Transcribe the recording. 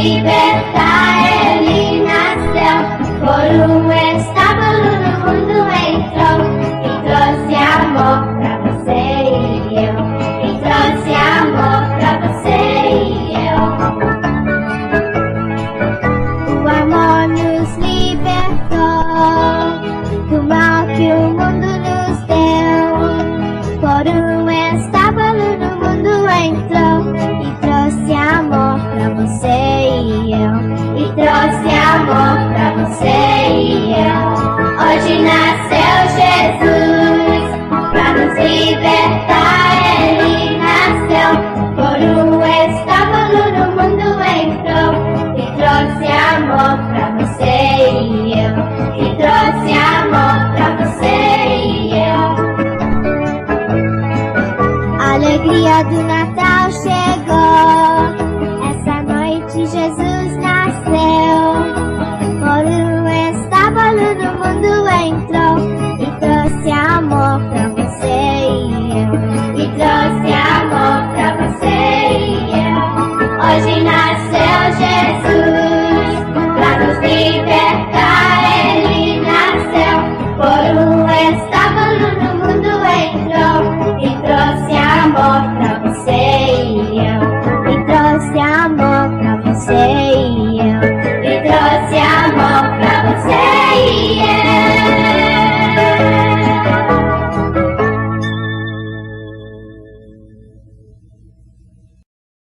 libertar, ele nasceu. Por um estábulo no mundo entrou e trouxe amor pra você e eu. E trouxe amor pra você e eu. O amor nos libertou do mal que o mundo nos deu. Por um estábulo no mundo entrou e trouxe amor pra você e eu. E trouxe amor pra você e eu. Hoje nasceu Jesus pra nos libertar, ele nasceu. Por um estábulo no mundo entrou e trouxe amor pra você e eu. E trouxe amor pra você e eu. A alegria do Natal chegou. Essa noite Jesus nasceu. Por um estábulo no mundo entrou e trouxe amor pra você e eu. E trouxe amor pra você e eu. Hoje nasceu Jesus pra nos libertar, ele nasceu. Por um estábulo no mundo entrou e trouxe amor pra você e eu. E trouxe amor pra você